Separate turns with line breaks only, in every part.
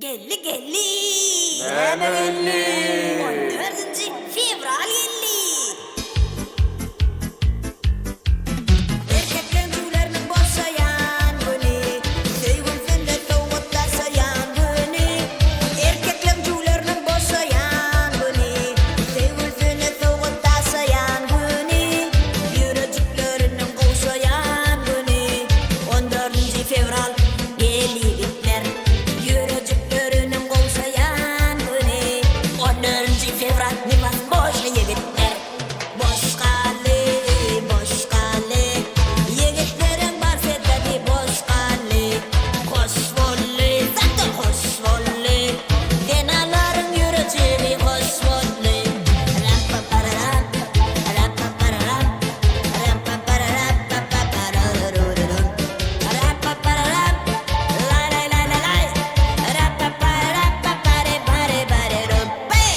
Gelli gelli.
Neme gelli?
14 fevral gelli. Erkekler tüylerini boşayan günü, sevgilisiyle soğutlasayan günü. Erkekler tüylerini boşayan günü, sevgilisiyle soğutlasayan günü. Yürücüklerinin koşayan günü, 14 fevral gelli bitler. Yürücüklerinin koşayan günü, 14 fevral nimas boşlu yigitler. Boş kalı, boş kalı. Yigitlerin var seddi boş kalı. Hoş vollu, zaten hoş vollu. Denaların yürücüğü hoş vollu. Rampapararam, rampapararam, rampapararam, papapararururum. Rampapararam, lay lay lay lay lay. Rampapararam, papare bare bare rum. Hey!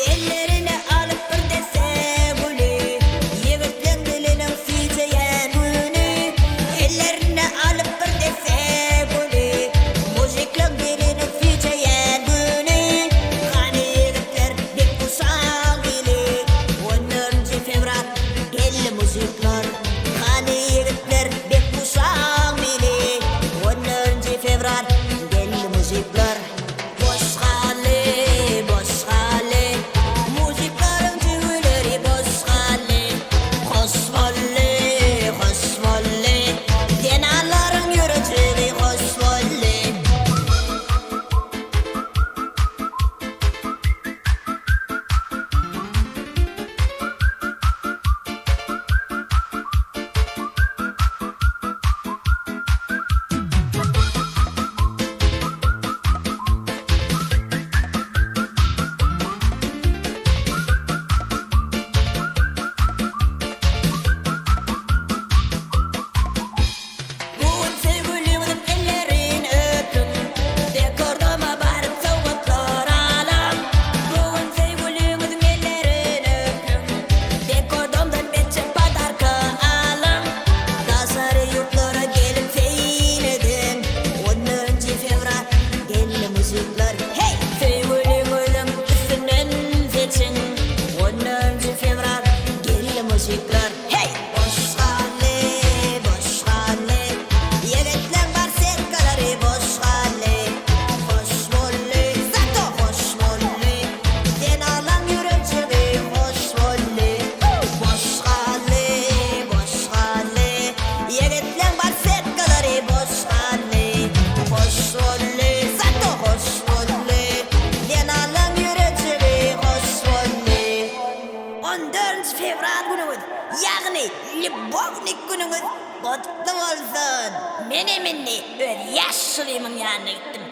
Ellerine alıp bir dese gülü, yigitlerin dilinin süyceyen günü. Ellerine alıp bir dese gülü, muziklerin dilinin süyceyen günü. Hani yigitler bek uşağı geli, 14 fevral gelli muzikler. Hani yigitler bek uşağı geli, 14 fevral gelli muzikler. Boş kalı, boş kalı. Muziklerin tüyleri boş kalı. Hoş vollu, hoş vollu. Denaların yürücüğü hoş vollu. Bugün sevgilimizin ellerini öptüm. Dekordama barıp soğutlar alam. Bugün sevgilimizin ellerini öptüm. Dekordomdan beçip padarka alam. Kasarı yurtlara gelip seyredin. 14 fevral gelli müzikler. Hey! Sevgilimizin üstünden seçin. 14 fevral gelli müzikler. Hey! Boş kalı, boş kalı. Yigitler var serkaları boş kalı. Hoş vollu, zato hoş vollu. Denalan yürücüğü hoş vollu. Boş kalı, boş kalı. Yigitler var serkaları boş kalı. Hoş vollu, zato hoş vollu. Denalan yürücüğü hoş vollu. 14 fevral günümüz, yani Любовник günümüz kutlu olsun. Menemenli öyle yaşlıyımın yanına gittim.